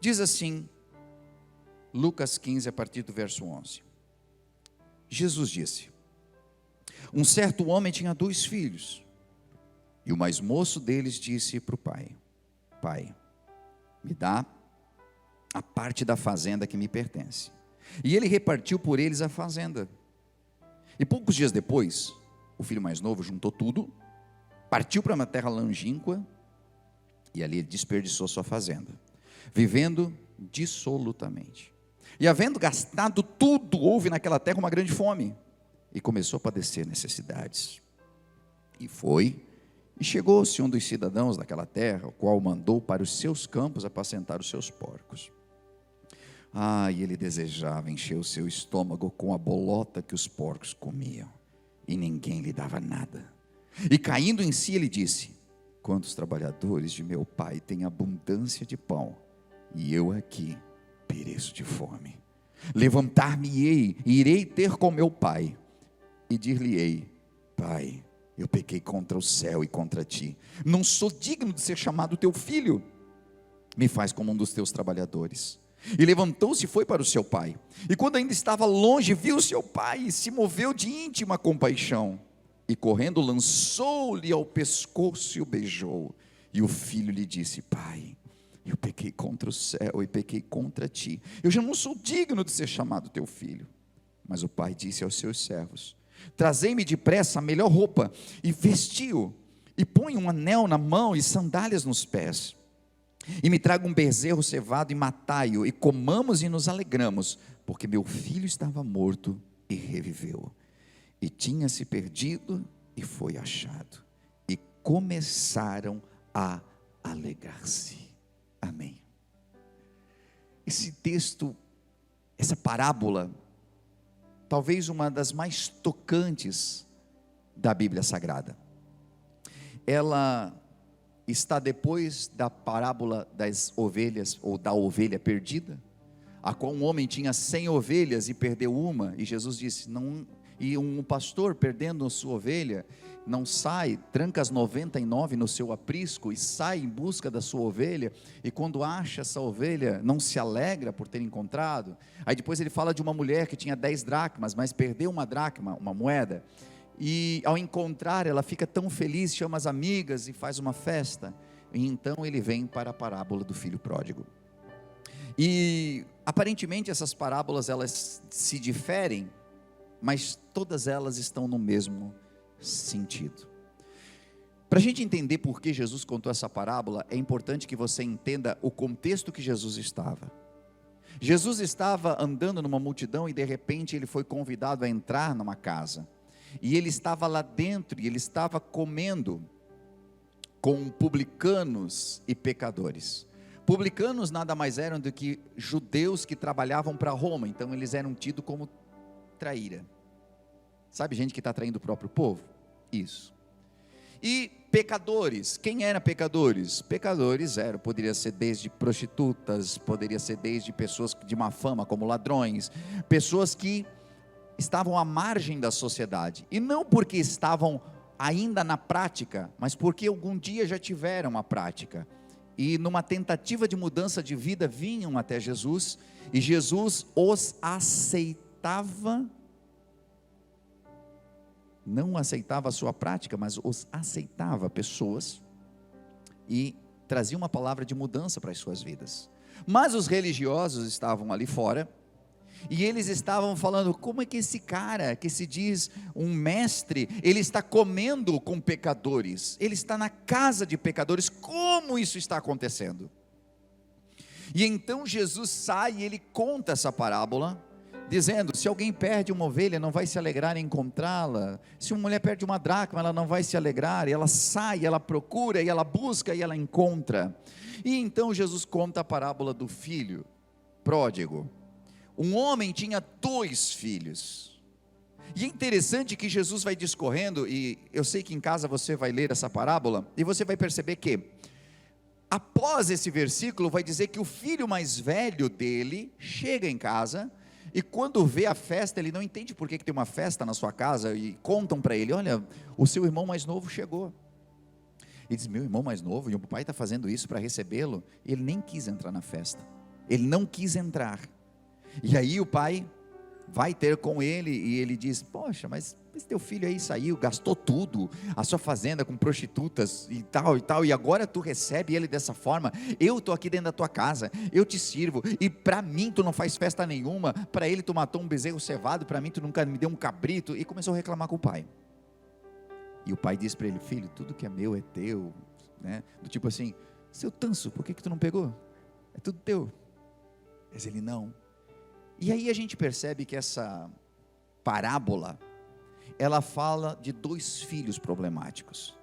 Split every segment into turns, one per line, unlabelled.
Diz assim, Lucas 15, a partir do verso 11. Jesus disse: um certo homem tinha 2 filhos, e o mais moço deles disse para o pai: pai, me dá a parte da fazenda que me pertence. E ele repartiu por eles a fazenda. E poucos dias depois, o filho mais novo juntou tudo, partiu para uma terra longínqua, e ali ele desperdiçou sua fazenda, vivendo dissolutamente. E havendo gastado tudo, houve naquela terra uma grande fome, e começou a padecer necessidades. E foi, e chegou-se um dos cidadãos daquela terra, o qual mandou para os seus campos apacentar os seus porcos. E ele desejava encher o seu estômago com a bolota que os porcos comiam, e ninguém lhe dava nada. E caindo em si, ele disse: quantos trabalhadores de meu pai têm abundância de pão, e eu aqui pereço de fome. Levantar-me-ei, e irei ter com meu pai, e dir-lhe-ei: pai, eu pequei contra o céu e contra ti, não sou digno de ser chamado teu filho, me faz como um dos teus trabalhadores. E levantou-se e foi para o seu pai, e quando ainda estava longe, viu seu pai, e se moveu de íntima compaixão, e correndo lançou-lhe ao pescoço e o beijou. E o filho lhe disse: pai, eu pequei contra o céu e pequei contra ti, eu já não sou digno de ser chamado teu filho. Mas o pai disse aos seus servos: trazei-me depressa a melhor roupa, e vestiu, e põe um anel na mão e sandálias nos pés, e me traga um bezerro cevado e matai-o, e comamos e nos alegramos, porque meu filho estava morto e reviveu, e tinha se perdido e foi achado. E começaram a alegrar-se. Amém. Esse texto, essa parábola, talvez uma das mais tocantes da Bíblia Sagrada. Ela está depois da parábola das ovelhas, ou da ovelha perdida, a qual um homem tinha 100 ovelhas e perdeu uma, e Jesus disse: e um pastor perdendo a sua ovelha, não sai, tranca as 99 no seu aprisco, e sai em busca da sua ovelha, e quando acha essa ovelha, não se alegra por ter encontrado. Aí depois ele fala de uma mulher que tinha 10 dracmas, mas perdeu uma dracma, uma moeda, e ao encontrar, ela fica tão feliz, chama as amigas e faz uma festa, e então ele vem para a parábola do filho pródigo. E aparentemente essas parábolas, elas se diferem, mas todas elas estão no mesmo sentido. Para a gente entender por que Jesus contou essa parábola, é importante que você entenda o contexto que Jesus estava. Jesus estava andando numa multidão, e de repente ele foi convidado a entrar numa casa, e ele estava lá dentro, e ele estava comendo com publicanos e pecadores. Publicanos nada mais eram do que judeus que trabalhavam para Roma, então eles eram tidos como traíra. Sabe, gente que está traindo o próprio povo? Isso. E pecadores, quem eram pecadores? Pecadores poderia ser desde prostitutas, poderia ser desde pessoas de má fama, como ladrões, pessoas que estavam à margem da sociedade, e não porque estavam ainda na prática, mas porque algum dia já tiveram a prática, e numa tentativa de mudança de vida, vinham até Jesus, e Jesus os aceitava, não aceitava a sua prática, mas os aceitava, pessoas, e trazia uma palavra de mudança para as suas vidas. Mas os religiosos estavam ali fora, e eles estavam falando: como é que esse cara, que se diz um mestre, ele está comendo com pecadores, ele está na casa de pecadores, como isso está acontecendo? E então Jesus sai e ele conta essa parábola, dizendo: se alguém perde uma ovelha, não vai se alegrar em encontrá-la. Se uma mulher perde uma dracma, ela não vai se alegrar. E ela sai, ela procura, e ela busca, e ela encontra. E então Jesus conta a parábola do filho pródigo. Um homem tinha 2 filhos. E é interessante que Jesus vai discorrendo, e eu sei que em casa você vai ler essa parábola, e você vai perceber que, após esse versículo, vai dizer que o filho mais velho dele chega em casa, e quando vê a festa, ele não entende por que tem uma festa na sua casa, e contam para ele: olha, o seu irmão mais novo chegou. E diz: meu irmão mais novo, e o pai está fazendo isso para recebê-lo? E ele nem quis entrar na festa. Ele não quis entrar. E aí o pai vai ter com ele e ele diz: poxa, mas esse teu filho aí saiu, gastou tudo, a sua fazenda com prostitutas e tal, e agora tu recebe ele dessa forma. Eu estou aqui dentro da tua casa, eu te sirvo, e para mim tu não faz festa nenhuma, para ele tu matou um bezerro cevado, para mim tu nunca me deu um cabrito. E começou a reclamar com o pai. E o pai disse para ele: filho, tudo que é meu é teu, né? Do tipo assim: seu tanso, por que tu não pegou? É tudo teu. Mas ele não. E aí a gente percebe que essa parábola, ela fala de dois filhos problemáticos.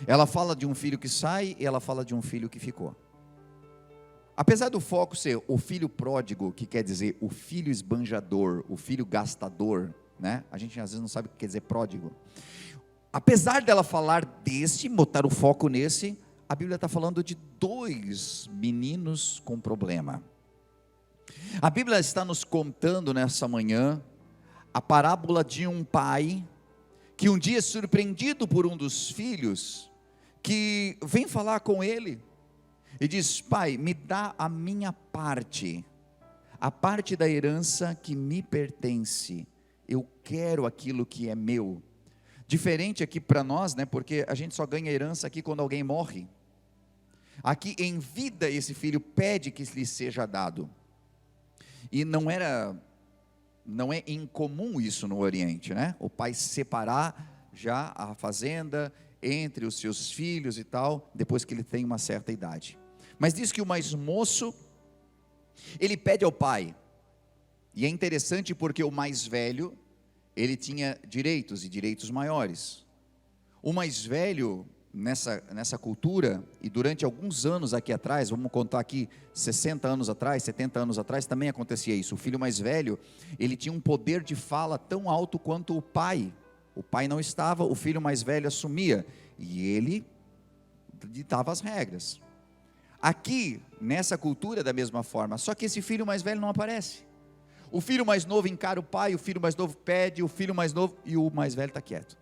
Ela fala de um filho que sai e ela fala de um filho que ficou. Apesar do foco ser o filho pródigo, que quer dizer o filho esbanjador, o filho gastador, né? A gente às vezes não sabe o que quer dizer pródigo. Apesar dela falar desse, botar o foco nesse, a Bíblia está falando de dois meninos com problema. A Bíblia está nos contando nessa manhã a parábola de um pai que um dia é surpreendido por um dos filhos, que vem falar com ele e diz: pai, me dá a minha parte, a parte da herança que me pertence, eu quero aquilo que é meu. Diferente aqui para nós, né, porque a gente só ganha herança aqui quando alguém morre. Aqui em vida esse filho pede que lhe seja dado. E não é incomum isso no Oriente, né? O pai separar já a fazenda entre os seus filhos e tal, depois que ele tem uma certa idade. Mas diz que o mais moço, ele pede ao pai. E é interessante porque o mais velho, ele tinha direitos e direitos maiores. O mais velho, nessa cultura, e durante alguns anos aqui atrás, vamos contar aqui 60 anos atrás, 70 anos atrás, também acontecia isso. O filho mais velho, ele tinha um poder de fala tão alto quanto o pai. O pai não estava, o filho mais velho assumia, e ele ditava as regras. Aqui, nessa cultura da mesma forma, só que esse filho mais velho não aparece. O filho mais novo encara o pai, o filho mais novo pede, o filho mais novo, e o mais velho está quieto.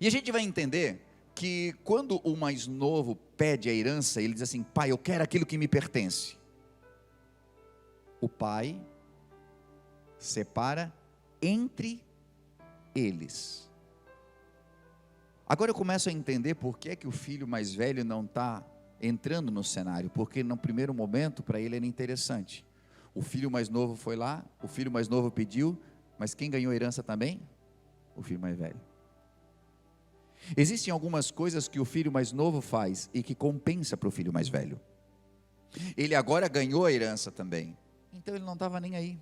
E a gente vai entender que quando o mais novo pede a herança, ele diz assim: pai, eu quero aquilo que me pertence. O pai separa entre eles. Agora eu começo a entender por que é que o filho mais velho não está entrando no cenário, porque no primeiro momento para ele era interessante. O filho mais novo foi lá, o filho mais novo pediu, mas quem ganhou a herança também? O filho mais velho. Existem algumas coisas que o filho mais novo faz e que compensa para o filho mais velho. Ele agora ganhou a herança também, então ele não estava nem aí.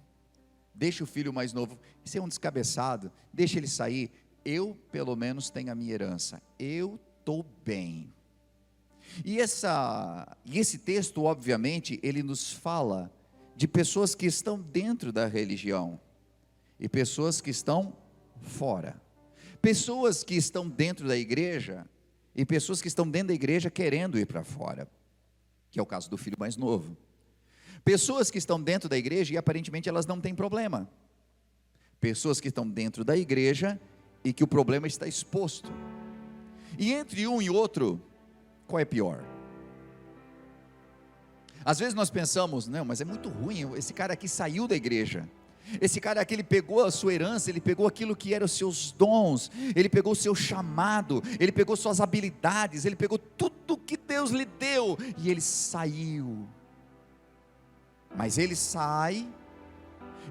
Deixa o filho mais novo, esse é um descabeçado, deixa ele sair. Eu pelo menos tenho a minha herança, eu estou bem. E esse texto, obviamente, ele nos fala de pessoas que estão dentro da religião e pessoas que estão fora. Pessoas que estão dentro da igreja e pessoas que estão dentro da igreja querendo ir para fora, que é o caso do filho mais novo. Pessoas que estão dentro da igreja e aparentemente elas não têm problema. Pessoas que estão dentro da igreja e que o problema está exposto. E entre um e outro, qual é pior? Às vezes nós pensamos: não, mas é muito ruim, esse cara aqui saiu da igreja. Esse cara aqui, ele pegou a sua herança, ele pegou aquilo que eram os seus dons, ele pegou o seu chamado, ele pegou suas habilidades, ele pegou tudo que Deus lhe deu, e ele saiu. Mas ele sai,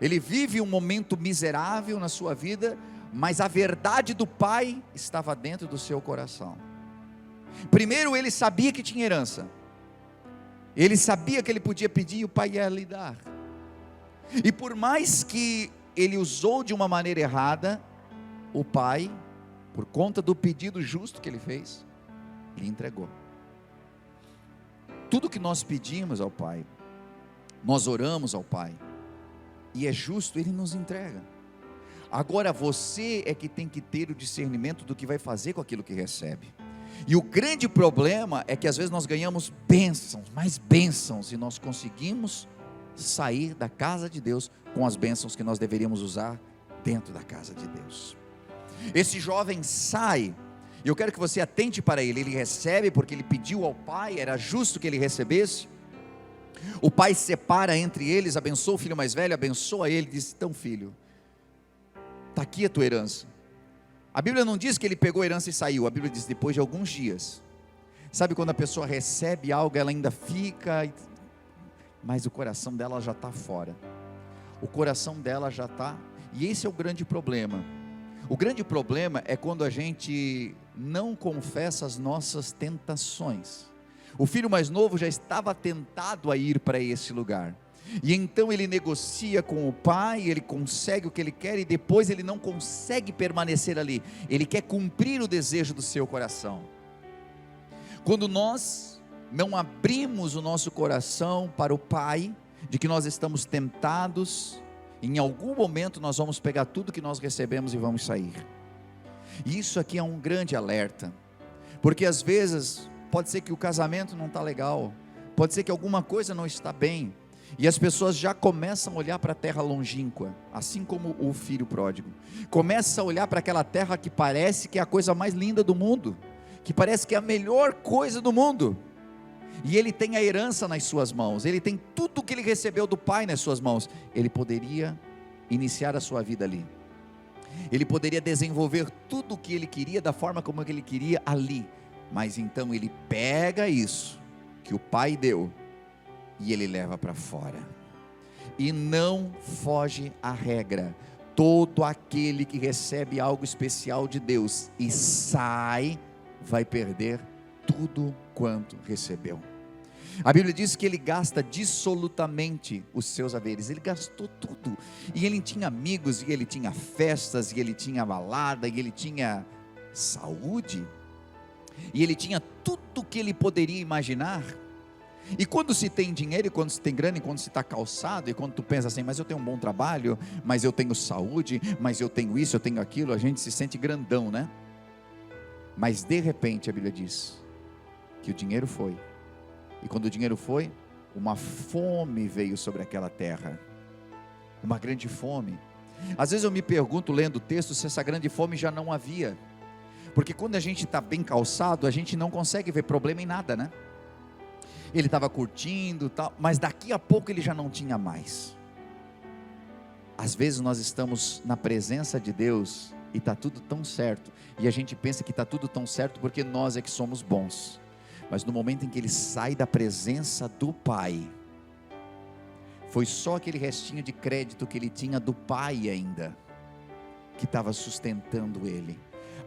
ele vive um momento miserável na sua vida, mas a verdade do pai estava dentro do seu coração. Primeiro ele sabia que tinha herança, ele sabia que ele podia pedir e o pai ia lhe dar. E por mais que ele usou de uma maneira errada, o pai, por conta do pedido justo que ele fez, lhe entregou. Tudo que nós pedimos ao pai, nós oramos ao pai, e é justo, ele nos entrega. Agora você é que tem que ter o discernimento do que vai fazer com aquilo que recebe. E o grande problema é que às vezes nós ganhamos bênçãos, mais bênçãos, e nós conseguimos sair da casa de Deus com as bênçãos que nós deveríamos usar dentro da casa de Deus. Esse jovem sai, e eu quero que você atente para ele. Ele recebe porque ele pediu ao pai, era justo que ele recebesse. O pai separa entre eles, abençoa o filho mais velho, abençoa ele, diz: então filho, está aqui a tua herança. A Bíblia não diz que ele pegou a herança e saiu, a Bíblia diz depois de alguns dias. Sabe quando a pessoa recebe algo, ela ainda fica, mas o coração dela já está fora. O coração dela já está, e esse é o grande problema. O grande problema é quando a gente não confessa as nossas tentações. O filho mais novo já estava tentado a ir para esse lugar, e então ele negocia com o pai, ele consegue o que ele quer, e depois ele não consegue permanecer ali, ele quer cumprir o desejo do seu coração. Quando nós não abrimos o nosso coração para o pai, de que nós estamos tentados, em algum momento nós vamos pegar tudo que nós recebemos e vamos sair. E isso aqui é um grande alerta, porque às vezes pode ser que o casamento não está legal, pode ser que alguma coisa não está bem, e as pessoas já começam a olhar para a terra longínqua, assim como o filho pródigo, começa a olhar para aquela terra que parece que é a coisa mais linda do mundo, que parece que é a melhor coisa do mundo, e ele tem a herança nas suas mãos, ele tem tudo que ele recebeu do pai nas suas mãos, ele poderia iniciar a sua vida ali, ele poderia desenvolver tudo o que ele queria, da forma como ele queria ali, mas então ele pega isso que o pai deu, e ele leva para fora, e não foge à regra. Todo aquele que recebe algo especial de Deus e sai, vai perder tudo quanto recebeu. A Bíblia diz que ele gasta dissolutamente os seus haveres, ele gastou tudo, e ele tinha amigos, e ele tinha festas, e ele tinha balada, e ele tinha saúde, e ele tinha tudo que ele poderia imaginar. E quando se tem dinheiro, e quando se tem grana, e quando se está calçado, e quando tu pensa assim, mas eu tenho um bom trabalho, mas eu tenho saúde, mas eu tenho isso, eu tenho aquilo, a gente se sente grandão, né? Mas de repente a Bíblia diz que o dinheiro foi, e quando o dinheiro foi, uma fome veio sobre aquela terra, uma grande fome. Às vezes eu me pergunto, lendo o texto, se essa grande fome já não havia, porque quando a gente está bem calçado, a gente não consegue ver problema em nada, né? Ele estava curtindo, tal, mas daqui a pouco ele já não tinha mais. Às vezes nós estamos na presença de Deus e está tudo tão certo, e a gente pensa que está tudo tão certo porque nós é que somos bons, mas no momento em que ele sai da presença do Pai, foi só aquele restinho de crédito que ele tinha do Pai ainda, que estava sustentando ele.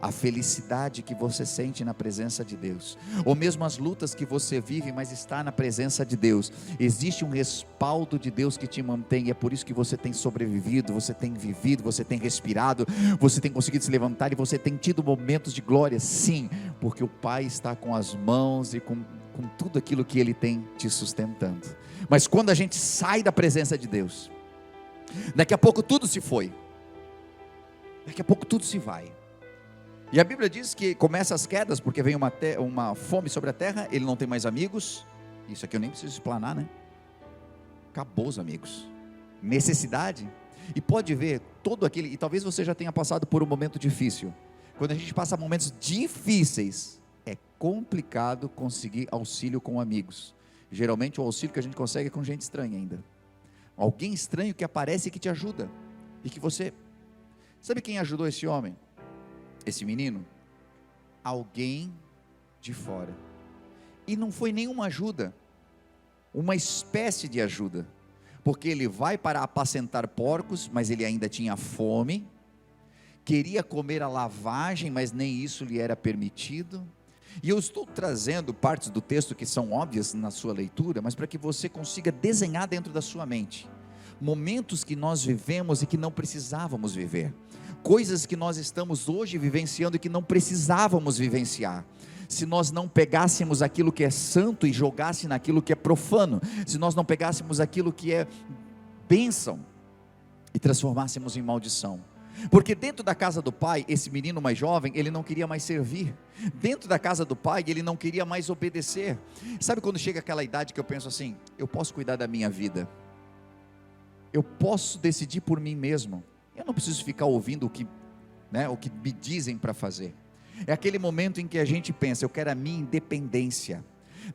A felicidade que você sente na presença de Deus, ou mesmo as lutas que você vive, mas está na presença de Deus, existe um respaldo de Deus que te mantém, e é por isso que você tem sobrevivido, você tem vivido, você tem respirado, você tem conseguido se levantar, e você tem tido momentos de glória, sim, porque o Pai está com as mãos e com tudo aquilo que Ele tem te sustentando. Mas quando a gente sai da presença de Deus, daqui a pouco tudo se foi, daqui a pouco tudo se vai. E a Bíblia diz que começa as quedas, porque vem uma fome sobre a terra, ele não tem mais amigos. Isso aqui eu nem preciso explanar, né? Acabou os amigos, necessidade. E pode ver, todo aquele, e talvez você já tenha passado por um momento difícil. Quando a gente passa momentos difíceis, é complicado conseguir auxílio com amigos. Geralmente o auxílio que a gente consegue é com gente estranha ainda. Alguém estranho que aparece e que te ajuda. E que você, sabe quem ajudou esse homem? Esse menino? Alguém de fora. E não foi nenhuma ajuda, uma espécie de ajuda, porque ele vai para apacentar porcos, mas ele ainda tinha fome, queria comer a lavagem, mas nem isso lhe era permitido. E eu estou trazendo partes do texto que são óbvias na sua leitura, mas para que você consiga desenhar dentro da sua mente momentos que nós vivemos e que não precisávamos viver, coisas que nós estamos hoje vivenciando e que não precisávamos vivenciar, se nós não pegássemos aquilo que é santo e jogasse naquilo que é profano, se nós não pegássemos aquilo que é bênção e transformássemos em maldição. Porque dentro da casa do pai, esse menino mais jovem, ele não queria mais servir. Dentro da casa do pai, ele não queria mais obedecer. Sabe quando chega aquela idade que eu penso assim, eu posso cuidar da minha vida, eu posso decidir por mim mesmo, eu não preciso ficar ouvindo o que me dizem para fazer. É aquele momento em que a gente pensa, eu quero a minha independência.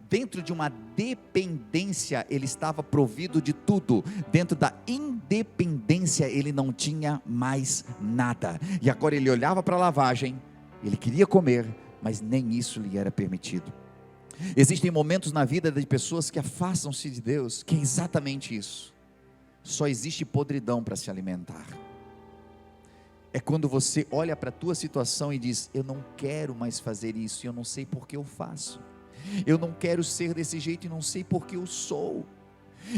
Dentro de uma dependência, ele estava provido de tudo. Dentro da independência, ele não tinha mais nada. E agora ele olhava para a lavagem, ele queria comer, mas nem isso lhe era permitido. Existem momentos na vida de pessoas que afastam-se de Deus, que é exatamente isso. Só existe podridão para se alimentar. É quando você olha para a tua situação e diz: eu não quero mais fazer isso, e eu não sei por que eu faço. Eu não quero ser desse jeito e não sei por que eu sou.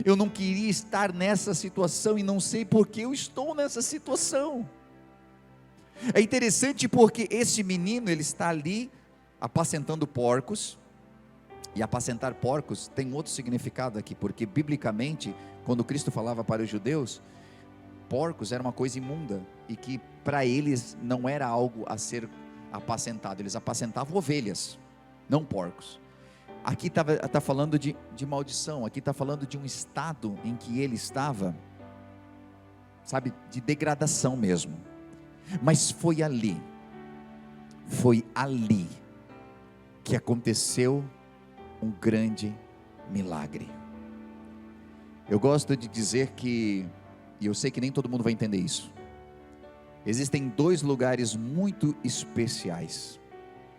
Eu não queria estar nessa situação e não sei por que eu estou nessa situação. É interessante porque esse menino, ele está ali apacentando porcos. E apacentar porcos tem outro significado aqui, porque biblicamente, quando Cristo falava para os judeus, porcos era uma coisa imunda, e que para eles não era algo a ser apacentado. Eles apacentavam ovelhas, não porcos. Aqui está falando de maldição, aqui está falando de um estado em que ele estava, sabe, de degradação mesmo. Mas foi ali que aconteceu um grande milagre. Eu gosto de dizer que, e eu sei que nem todo mundo vai entender isso, existem 2 lugares muito especiais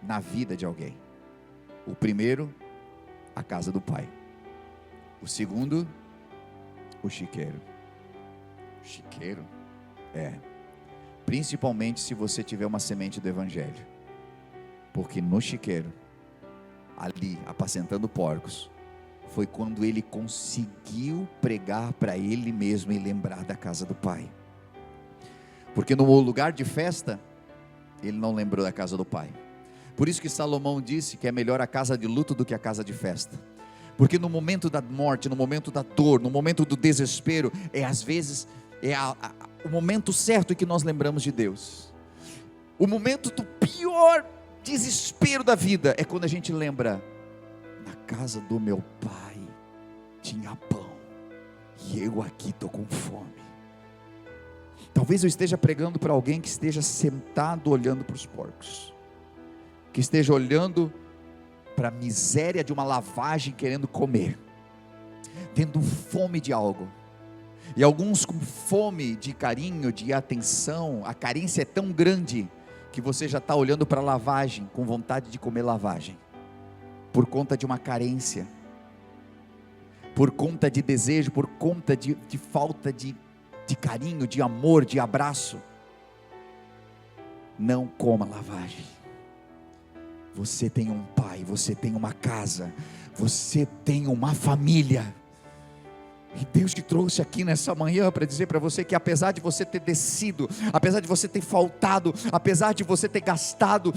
na vida de alguém. O primeiro, a casa do Pai. O segundo, o chiqueiro. Chiqueiro? Principalmente se você tiver uma semente do Evangelho. Porque no chiqueiro, ali, apacentando porcos, foi quando ele conseguiu pregar para ele mesmo e lembrar da casa do Pai. Porque no lugar de festa, ele não lembrou da casa do Pai. Por isso que Salomão disse que é melhor a casa de luto do que a casa de festa. Porque no momento da morte, no momento da dor, no momento do desespero, às vezes o momento certo em que nós lembramos de Deus. O momento do pior desespero da vida é quando a gente lembra: na casa do meu pai tinha pão e eu aqui estou com fome. Talvez eu esteja pregando para alguém que esteja sentado olhando para os porcos, que esteja olhando para a miséria de uma lavagem, querendo comer, tendo fome de algo. E alguns com fome de carinho, de atenção. A carência é tão grande que você já está olhando para a lavagem com vontade de comer lavagem, por conta de uma carência, por conta de desejo, por conta de falta de carinho, de amor, de abraço. Não coma lavagem. Você tem um pai, você tem uma casa, você tem uma família. E Deus te trouxe aqui nessa manhã para dizer para você que apesar de você ter descido, apesar de você ter faltado, apesar de você ter gastado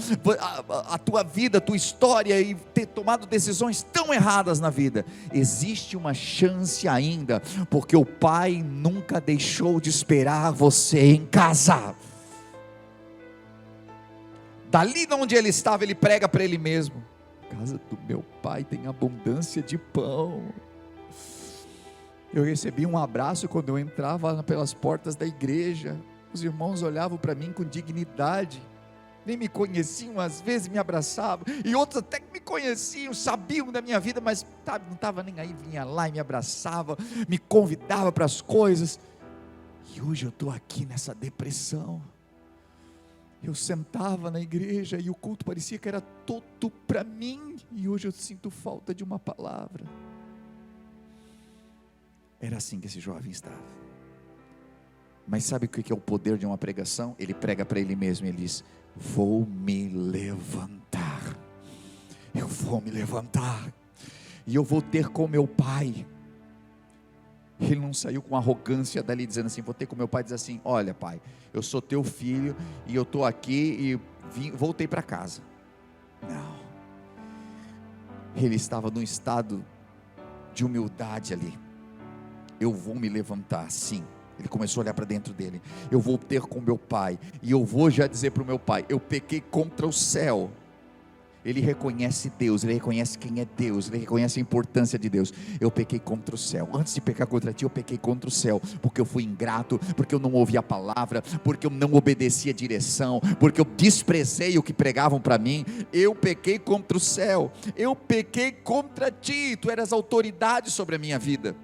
a tua vida, a tua história e ter tomado decisões tão erradas na vida, existe uma chance ainda, porque o Pai nunca deixou de esperar você em casa. Dali de onde ele estava, ele prega para ele mesmo: a casa do meu pai tem abundância de pão. Eu recebi um abraço quando eu entrava pelas portas da igreja. Os irmãos olhavam para mim com dignidade, nem me conheciam, às vezes me abraçavam, e outros até que me conheciam, sabiam da minha vida, mas não estava nem aí, vinha lá e me abraçava, me convidava para as coisas. E hoje eu estou aqui nessa depressão. Eu sentava na igreja e o culto parecia que era todo para mim, e hoje eu sinto falta de uma palavra. Era assim que esse jovem estava. Mas sabe o que é o poder de uma pregação? Ele prega para ele mesmo, ele diz: vou me levantar, eu vou me levantar, e eu vou ter com meu pai. Ele não saiu com arrogância dali dizendo assim: vou ter com meu pai, diz assim: olha pai, eu sou teu filho, e eu estou aqui, e voltei para casa. Não, ele estava num estado de humildade ali. Eu vou me levantar, sim. Ele começou a olhar para dentro dele. Eu vou ter com meu pai, e eu vou já dizer para o meu pai: eu pequei contra o céu, Ele reconhece Deus, ele reconhece quem é Deus, ele reconhece a importância de Deus. Eu pequei contra o céu, antes de pecar contra ti, eu pequei contra o céu, porque eu fui ingrato, porque eu não ouvi a palavra, porque eu não obedeci a direção, porque eu desprezei o que pregavam para mim. Eu pequei contra o céu, eu pequei contra ti, tu eras autoridade sobre a minha vida.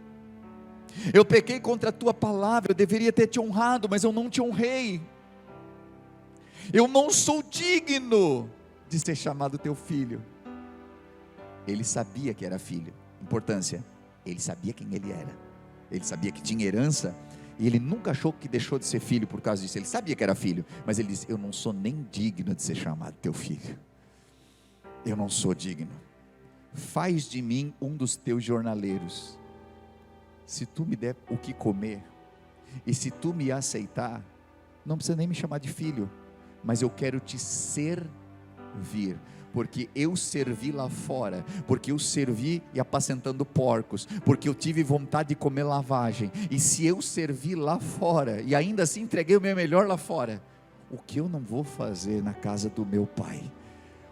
Eu pequei contra a tua palavra, eu deveria ter te honrado, mas eu não te honrei. Eu não sou digno de ser chamado teu filho. Ele sabia que era filho. Importância, ele sabia quem ele era. Ele sabia que tinha herança, e ele nunca achou que deixou de ser filho por causa disso. Ele sabia que era filho, mas ele disse: eu não sou nem digno de ser chamado teu filho. Eu não sou digno. Faz de mim um dos teus jornaleiros. Se tu me der o que comer, e se tu me aceitar, não precisa nem me chamar de filho, mas eu quero te servir, porque eu servi lá fora, porque eu servi e apacentando porcos, porque eu tive vontade de comer lavagem, e se eu servi lá fora, e ainda assim entreguei o meu melhor lá fora, o que eu não vou fazer na casa do meu pai?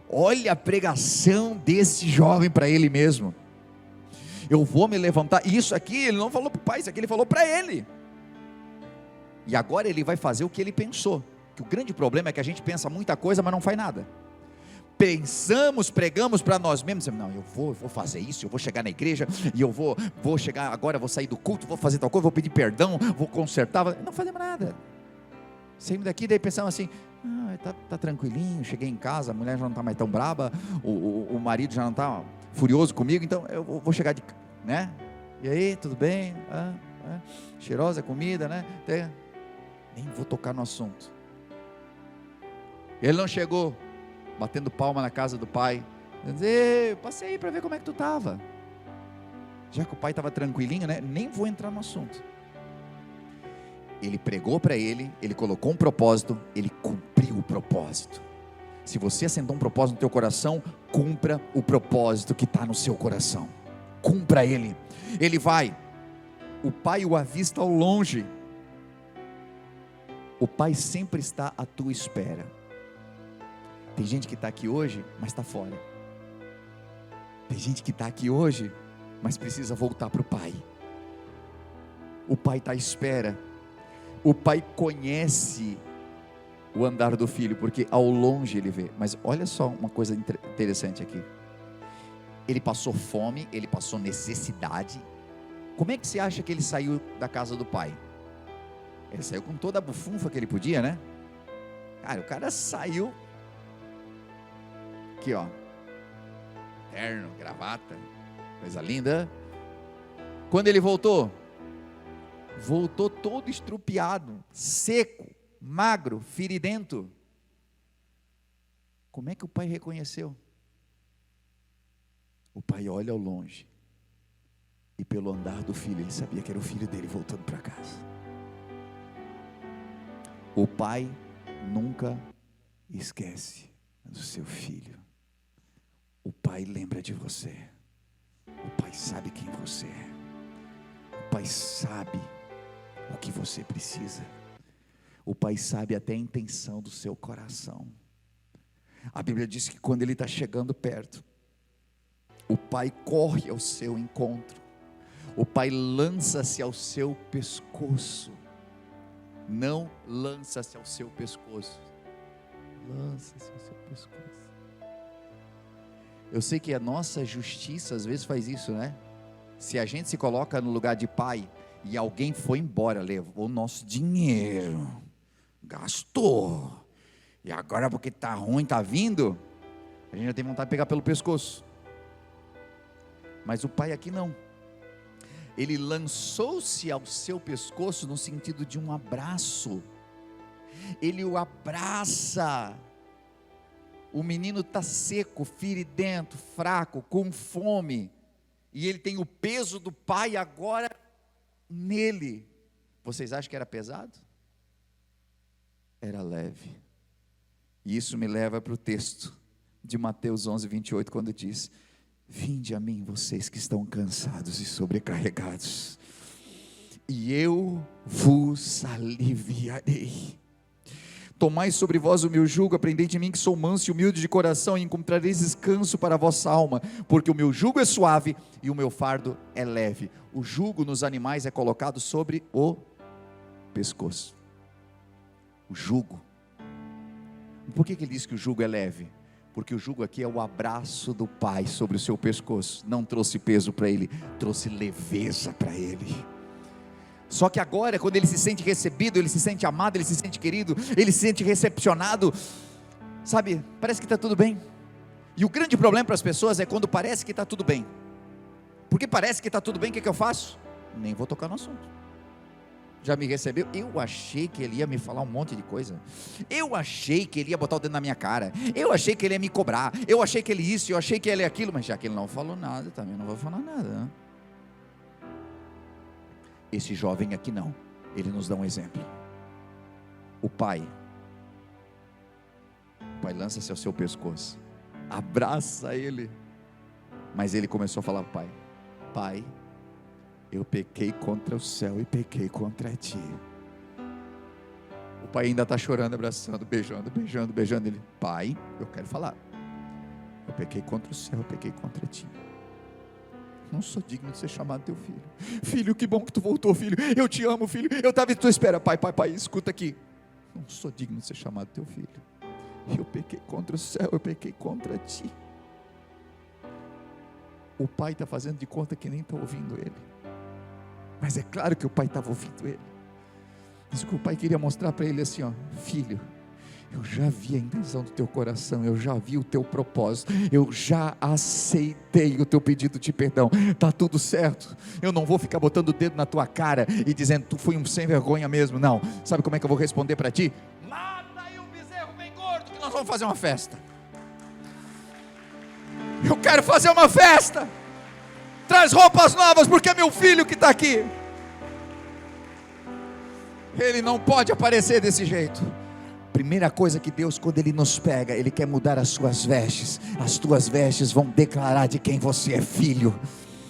Olha a pregação desse jovem para ele mesmo. Eu vou me levantar. Isso aqui ele não falou para o pai, isso aqui ele falou para ele. E agora ele vai fazer o que ele pensou. Que o grande problema é que a gente pensa muita coisa, mas não faz nada. Pensamos, pregamos para nós mesmos. Não, eu vou fazer isso, eu vou chegar na igreja, e eu vou chegar agora, vou sair do culto, vou fazer tal coisa, vou pedir perdão, vou consertar. Não fazemos nada. Saímos daqui, daí pensamos assim: tá tranquilinho, cheguei em casa, a mulher já não está mais tão braba, o marido já não está furioso comigo, então eu vou chegar né? E aí, tudo bem? Cheirosa a comida, né? Nem vou tocar no assunto. Ele não chegou batendo palma na casa do pai, eu passei aí para ver como é que tu estava. Já que o pai estava tranquilinho, né? Nem vou entrar no assunto. Ele pregou para ele, ele colocou um propósito, ele cumpriu o propósito. Se você acendeu um propósito no teu coração, cumpra o propósito que está no seu coração. Cumpra ele. Ele vai. O pai o avista ao longe. O pai sempre está à tua espera. Tem gente que está aqui hoje, mas está fora. Tem gente que está aqui hoje, mas precisa voltar para o pai. O pai está à espera. O pai conhece o andar do filho, porque ao longe ele vê. Mas olha só uma coisa interessante aqui. Ele passou fome, ele passou necessidade. Como é que você acha que ele saiu da casa do pai? Ele saiu com toda a bufunfa que ele podia, né? Cara, o cara saiu aqui, ó, terno, gravata, coisa linda. Quando ele voltou todo estrupiado, seco, magro, feridento. Como é que o pai reconheceu? O pai olha ao longe, e pelo andar do filho, ele sabia que era o filho dele voltando para casa. O pai nunca esquece do seu filho. O pai lembra de você. O pai sabe quem você é. O pai sabe o que você precisa. O pai sabe até a intenção do seu coração. A Bíblia diz que quando ele está chegando perto, o pai corre ao seu encontro. O pai lança-se ao seu pescoço. Não lança-se ao seu pescoço. Lança-se ao seu pescoço. Eu sei que a nossa justiça às vezes faz isso, né? Se a gente se coloca no lugar de pai, e alguém foi embora, levou o nosso dinheiro, gastou, e agora porque está ruim, está vindo, a gente já tem vontade de pegar pelo pescoço. Mas o pai aqui não. Ele lançou-se ao seu pescoço no sentido de um abraço. Ele o abraça. O menino está seco, feridento, fraco, com fome, e ele tem o peso do pai agora nele. Vocês acham que era pesado? Era leve. E isso me leva para o texto de Mateus 11, 28, quando diz: vinde a mim, vocês que estão cansados e sobrecarregados, e eu vos aliviarei. Tomai sobre vós o meu jugo, aprendei de mim que sou manso e humilde de coração, e encontrareis descanso para a vossa alma, porque o meu jugo é suave e o meu fardo é leve. O jugo nos animais é colocado sobre o pescoço. O jugo. Por que ele diz que o jugo é leve? Porque o jugo aqui é o abraço do Pai sobre o seu pescoço. Não trouxe peso para ele, trouxe leveza para ele. Só que agora, quando ele se sente recebido, ele se sente amado, ele se sente querido, ele se sente recepcionado, sabe, parece que está tudo bem. E o grande problema para as pessoas é quando parece que está tudo bem. Porque parece que está tudo bem, o que eu faço? Nem vou tocar no assunto. Já me recebeu? Eu achei que ele ia me falar um monte de coisa. Eu achei que ele ia botar o dedo na minha cara. Eu achei que ele ia me cobrar. Eu achei que ele isso, eu achei que ele aquilo. Mas já que ele não falou nada, também não vou falar nada, né? Esse jovem aqui não, ele nos dá um exemplo. O pai lança-se ao seu pescoço, abraça ele, mas ele começou a falar: pai, eu pequei contra o céu e pequei contra ti. O pai ainda está chorando, abraçando, beijando ele: pai, eu quero falar, eu pequei contra o céu, eu pequei contra ti. Não sou digno de ser chamado teu filho. Filho, que bom que tu voltou, filho. Eu te amo, filho. Eu estava em tua espera. Pai, escuta aqui. Não sou digno de ser chamado teu filho. Eu pequei contra o céu, eu pequei contra ti. O pai está fazendo de conta que nem está ouvindo ele. Mas é claro que o pai estava ouvindo ele. Mas o que o pai queria mostrar para ele assim, filho, eu já vi a intenção do teu coração, eu já vi o teu propósito, eu já aceitei o teu pedido de perdão, está tudo certo. Eu não vou ficar botando o dedo na tua cara e dizendo: tu foi um sem vergonha mesmo. Não, sabe como é que eu vou responder para ti? Mata aí um bezerro bem gordo, que nós vamos fazer uma festa. Eu quero fazer uma festa. Traz roupas novas, porque é meu filho que está aqui. Ele não pode aparecer desse jeito. Primeira coisa que Deus, quando Ele nos pega, Ele quer mudar as suas vestes. As tuas vestes vão declarar de quem você é filho.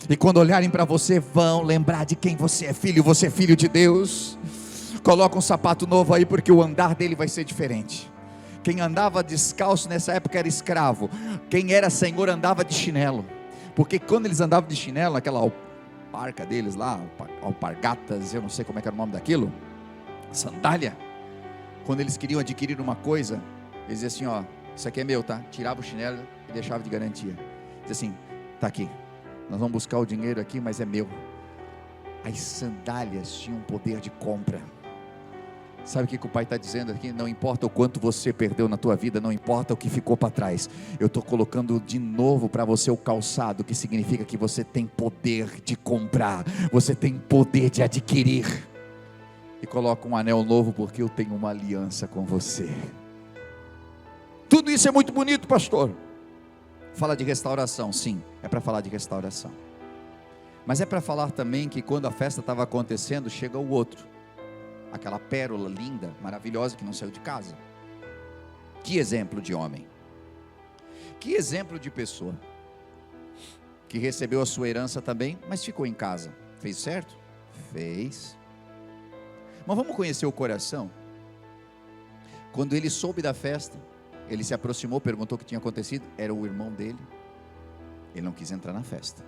E quando olharem para você, vão lembrar de quem você é filho. Você é filho de Deus. Coloca um sapato novo aí, porque o andar dele vai ser diferente. Quem andava descalço nessa época era escravo. Quem era senhor andava de chinelo. Porque quando eles andavam de chinelo, aquela alparca deles lá, alpargatas, eu não sei como é que era o nome daquilo, sandália. Quando eles queriam adquirir uma coisa, eles diziam assim: isso aqui é meu, tá? Tirava o chinelo e deixava de garantia. Dizia assim: tá aqui, nós vamos buscar o dinheiro aqui, mas é meu. As sandálias tinham poder de compra. Sabe o que o pai está dizendo aqui? Não importa o quanto você perdeu na tua vida, não importa o que ficou para trás, eu estou colocando de novo para você o calçado, que significa que você tem poder de comprar, você tem poder de adquirir. E coloca um anel novo, porque eu tenho uma aliança com você. Tudo isso é muito bonito, pastor. Fala de restauração, sim, é para falar de restauração. Mas é para falar também que quando a festa estava acontecendo, chega o outro, aquela pérola linda, maravilhosa, que não saiu de casa. Que exemplo de homem, que exemplo de pessoa, que recebeu a sua herança também, mas ficou em casa. Fez certo? Fez. Mas vamos conhecer o coração. Quando ele soube da festa, ele se aproximou, perguntou o que tinha acontecido. Era o irmão dele. Ele não quis entrar na festa.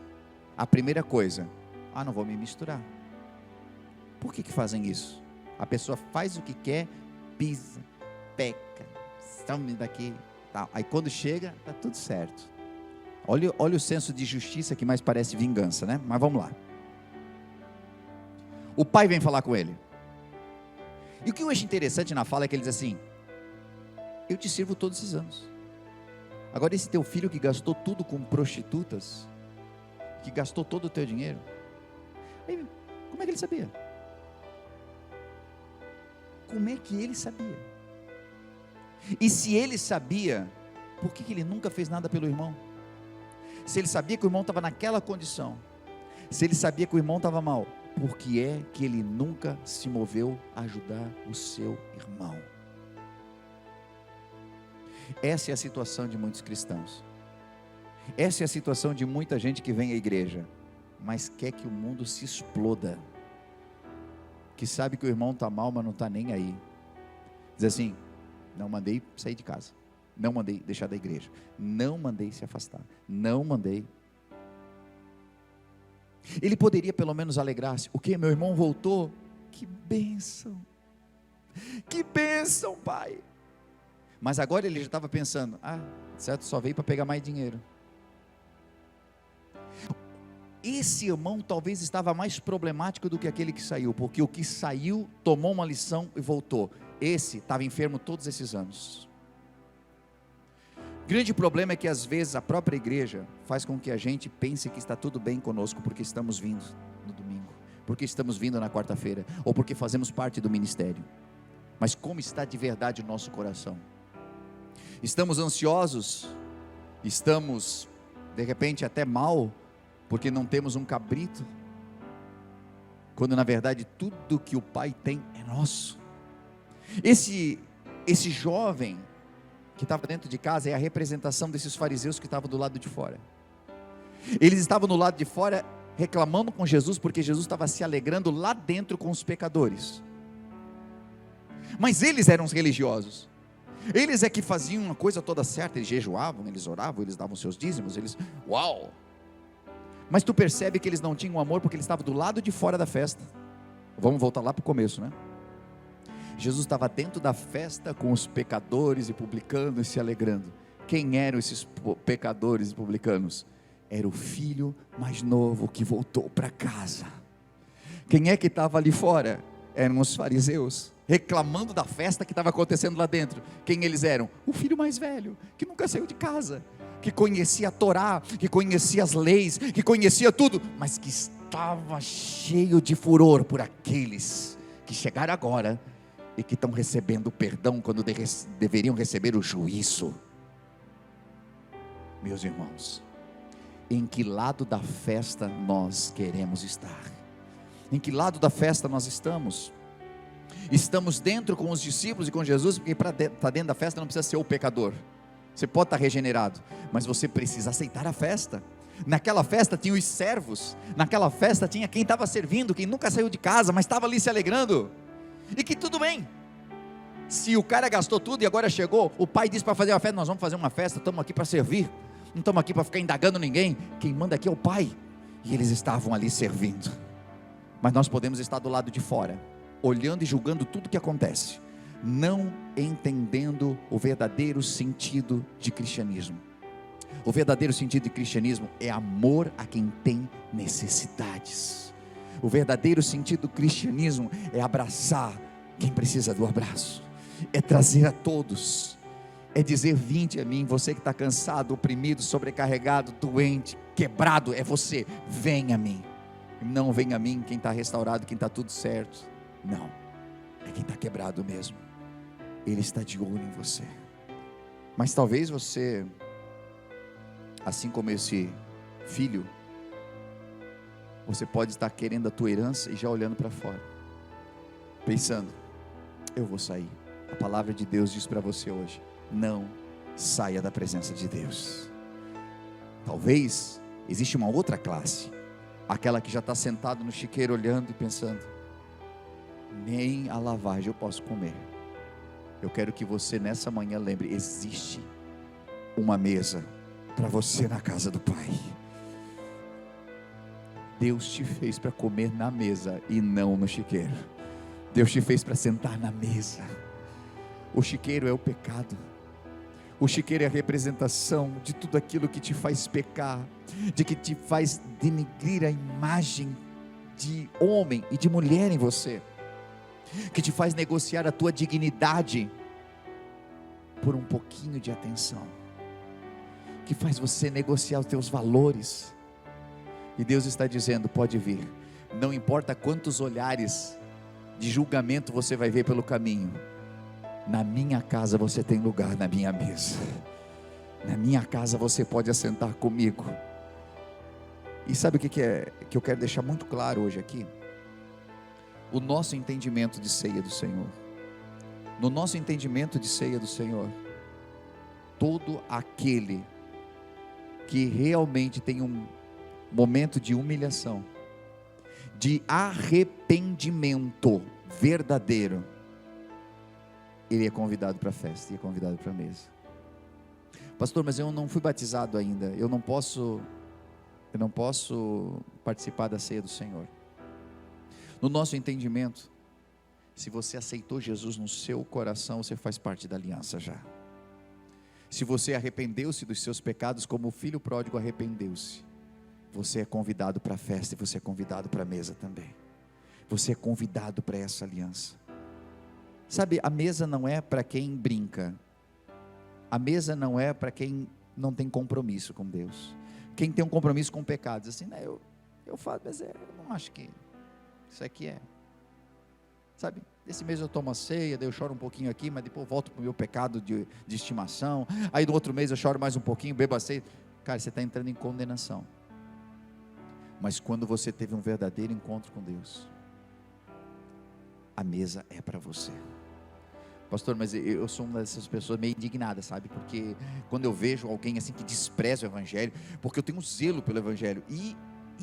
A primeira coisa: não vou me misturar. Por que fazem isso? A pessoa faz o que quer, pisa, peca, some daqui, tal. Aí quando chega, está tudo certo. Olha o senso de justiça, que mais parece vingança, né? Mas vamos lá. O pai vem falar com ele. E o que eu acho interessante na fala é que ele diz assim: eu te sirvo todos esses anos. Agora esse teu filho que gastou tudo com prostitutas, que gastou todo o teu dinheiro, aí, como é que ele sabia? Como é que ele sabia? E se ele sabia, por que ele nunca fez nada pelo irmão? Se ele sabia que o irmão estava naquela condição, se ele sabia que o irmão estava mal, por que é que ele nunca se moveu a ajudar o seu irmão? Essa é a situação de muitos cristãos. Essa é a situação de muita gente que vem à igreja, mas quer que o mundo se exploda, que sabe que o irmão está mal, mas não está nem aí. Diz assim: Não mandei sair de casa. Não mandei deixar da igreja. Não mandei se afastar. Não mandei. Ele poderia pelo menos alegrar-se. O que? Meu irmão voltou? Que bênção. Que bênção, pai. Mas agora ele já estava pensando, certo, só veio para pegar mais dinheiro. Esse irmão talvez estava mais problemático do que aquele que saiu, porque o que saiu tomou uma lição e voltou. Esse estava enfermo todos esses anos. O grande problema é que às vezes a própria igreja faz com que a gente pense que está tudo bem conosco, porque estamos vindo no domingo, porque estamos vindo na quarta-feira, ou porque fazemos parte do ministério. Mas como está de verdade o nosso coração? Estamos ansiosos? Estamos de repente até mal, porque não temos um cabrito, quando na verdade tudo que o Pai tem é nosso. Esse jovem que estava dentro de casa é a representação desses fariseus que estavam do lado de fora. Eles estavam do lado de fora reclamando com Jesus, porque Jesus estava se alegrando lá dentro com os pecadores. Mas eles eram os religiosos. Eles é que faziam uma coisa toda certa. Eles jejuavam, eles oravam, eles davam seus dízimos, uau! Mas tu percebe que eles não tinham amor, porque eles estavam do lado de fora da festa. Vamos voltar lá para o começo, né? Jesus estava dentro da festa com os pecadores e publicanos se alegrando. Quem eram esses pecadores e publicanos? Era o filho mais novo que voltou para casa. Quem é que estava ali fora? Eram os fariseus, reclamando da festa que estava acontecendo lá dentro. Quem eles eram? O filho mais velho, que nunca saiu de casa, que conhecia a Torá, que conhecia as leis, que conhecia tudo, mas que estava cheio de furor por aqueles que chegaram agora e que estão recebendo perdão quando deveriam receber o juízo. Meus irmãos, em que lado da festa nós queremos estar? Em que lado da festa nós estamos? Estamos dentro com os discípulos e com Jesus, porque para estar dentro da festa não precisa ser o pecador. Você pode estar regenerado, mas você precisa aceitar a festa. Naquela festa tinha os servos, naquela festa tinha quem estava servindo, quem nunca saiu de casa, mas estava ali se alegrando. E que tudo bem. Se o cara gastou tudo e agora chegou, o pai disse para fazer uma festa, nós vamos fazer uma festa, estamos aqui para servir, não estamos aqui para ficar indagando ninguém, quem manda aqui é o pai. E eles estavam ali servindo. Mas nós podemos estar do lado de fora, olhando e julgando tudo que acontece, não entendendo o verdadeiro sentido de cristianismo. O verdadeiro sentido de cristianismo é amor a quem tem necessidades. O verdadeiro sentido do cristianismo é abraçar quem precisa do abraço, é trazer a todos, é dizer: vinde a mim, você que está cansado, oprimido, sobrecarregado, doente, quebrado, é você, vem a mim. Não vem a mim quem está restaurado, quem está tudo certo, não, é quem está quebrado mesmo. Ele está de olho em você. Mas talvez você, assim como esse filho, você pode estar querendo a tua herança e já olhando para fora, pensando: eu vou sair. A palavra de Deus diz para você hoje: não saia da presença de Deus. Talvez existe uma outra classe, aquela que já está sentado no chiqueiro olhando e pensando: nem a lavagem eu posso comer. Eu quero que você nessa manhã lembre: existe uma mesa para você na casa do Pai. Deus te fez para comer na mesa e não no chiqueiro. Deus te fez para sentar na mesa. O chiqueiro é o pecado. O chiqueiro é a representação de tudo aquilo que te faz pecar, de que te faz denegrir a imagem de homem e de mulher em você, que te faz negociar a tua dignidade por um pouquinho de atenção, que faz você negociar os teus valores. E Deus está dizendo: pode vir, não importa quantos olhares de julgamento você vai ver pelo caminho, na minha casa você tem lugar na minha mesa, na minha casa você pode assentar comigo. E sabe o que eu quero deixar muito claro hoje aqui? O nosso entendimento de ceia do Senhor. No nosso entendimento de ceia do Senhor, todo aquele que realmente tem um momento de humilhação, de arrependimento verdadeiro, ele é convidado para a festa, e é convidado para a mesa. Pastor, mas eu não fui batizado ainda, eu não posso participar da ceia do Senhor. No nosso entendimento, se você aceitou Jesus no seu coração, você faz parte da aliança já. Se você arrependeu-se dos seus pecados, como o filho pródigo arrependeu-se, você é convidado para a festa, e você é convidado para a mesa também. Você é convidado para essa aliança. Sabe, a mesa não é para quem brinca. A mesa não é para quem não tem compromisso com Deus. Quem tem um compromisso com pecados, assim, né, eu falo, mas eu não acho que isso aqui é. Sabe, esse mês eu tomo a ceia, daí eu choro um pouquinho aqui, mas depois eu volto para o meu pecado de estimação. Aí no outro mês eu choro mais um pouquinho, bebo a ceia. Cara, você está entrando em condenação. Mas quando você teve um verdadeiro encontro com Deus, a mesa é para você. Pastor, mas eu sou uma dessas pessoas meio indignada, sabe? Porque quando eu vejo alguém assim que despreza o Evangelho, porque eu tenho um zelo pelo Evangelho, e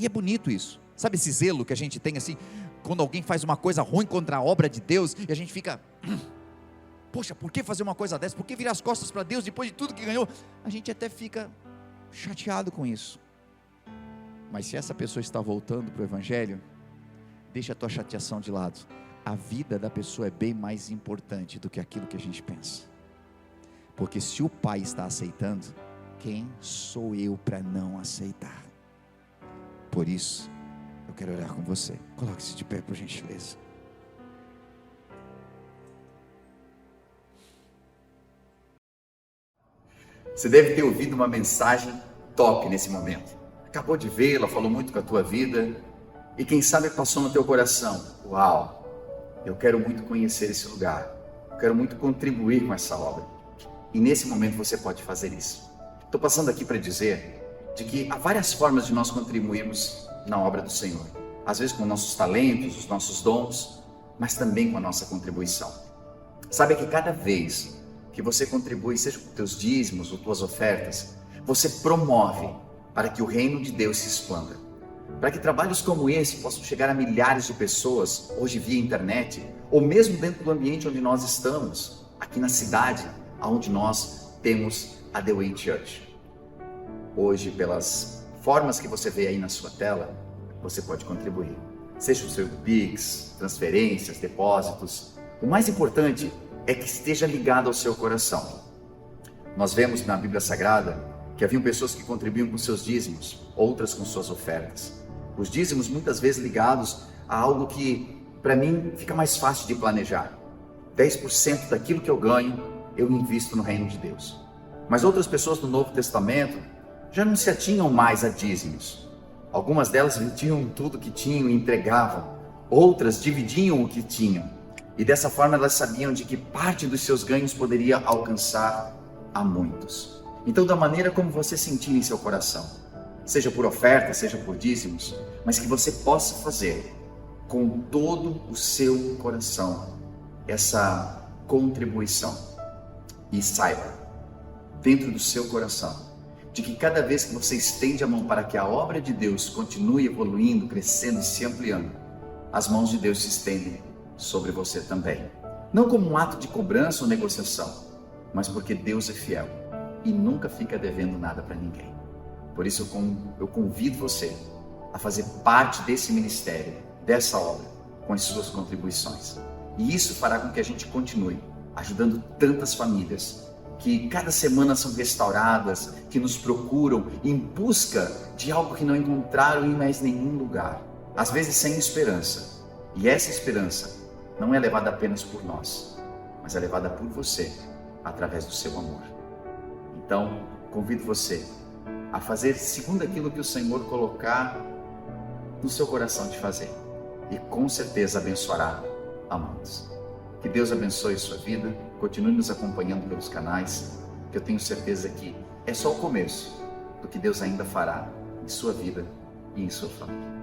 é bonito isso. Sabe esse zelo que a gente tem assim, quando alguém faz uma coisa ruim contra a obra de Deus, e a gente fica, poxa, por que fazer uma coisa dessa? Por que virar as costas para Deus depois de tudo que ganhou? A gente até fica chateado com isso. Mas se essa pessoa está voltando para o Evangelho, deixa a tua chateação de lado. A vida da pessoa é bem mais importante do que aquilo que a gente pensa. Porque se o Pai está aceitando, quem sou eu para não aceitar? Por isso, eu quero orar com você. Coloque-se de pé, por gentileza.
Você deve ter ouvido uma mensagem top nesse momento. Acabou de vê-la, falou muito com a tua vida, e quem sabe passou no teu coração: uau, eu quero muito conhecer esse lugar, eu quero muito contribuir com essa obra. E nesse momento você pode fazer isso. Estou passando aqui para dizer de que há várias formas de nós contribuirmos na obra do Senhor. Às vezes com nossos talentos, os nossos dons, mas também com a nossa contribuição. Sabe que cada vez que você contribui, seja com teus dízimos ou tuas ofertas, você promove para que o reino de Deus se expanda. Para que trabalhos como esse possam chegar a milhares de pessoas, hoje via internet, ou mesmo dentro do ambiente onde nós estamos, aqui na cidade, onde nós temos a The Way Church. Hoje, pelas formas que você vê aí na sua tela, você pode contribuir. Seja o seu Pix, transferências, depósitos. O mais importante é que esteja ligado ao seu coração. Nós vemos na Bíblia Sagrada que haviam pessoas que contribuíam com seus dízimos, outras com suas ofertas. Os dízimos muitas vezes ligados a algo que, para mim, fica mais fácil de planejar. 10% daquilo que eu ganho, eu invisto no reino de Deus. Mas outras pessoas do Novo Testamento já não se atinham mais a dízimos. Algumas delas vendiam tudo que tinham e entregavam. Outras dividiam o que tinham. E dessa forma elas sabiam de que parte dos seus ganhos poderia alcançar a muitos. Então, da maneira como você sentir em seu coração, seja por oferta, seja por dízimos, mas que você possa fazer com todo o seu coração essa contribuição. E saiba, dentro do seu coração, de que cada vez que você estende a mão para que a obra de Deus continue evoluindo, crescendo e se ampliando, as mãos de Deus se estendem sobre você também. Não como um ato de cobrança ou negociação, mas porque Deus é fiel e nunca fica devendo nada para ninguém. Por isso eu convido você a fazer parte desse ministério, dessa obra, com as suas contribuições. E isso fará com que a gente continue ajudando tantas famílias que cada semana são restauradas, que nos procuram em busca de algo que não encontraram em mais nenhum lugar, às vezes sem esperança. E essa esperança não é levada apenas por nós, mas é levada por você, através do seu amor. Então, convido você a fazer segundo aquilo que o Senhor colocar no seu coração de fazer, e com certeza abençoará a muitos. Que Deus abençoe sua vida, continue nos acompanhando pelos canais, que eu tenho certeza que é só o começo do que Deus ainda fará em sua vida e em sua família.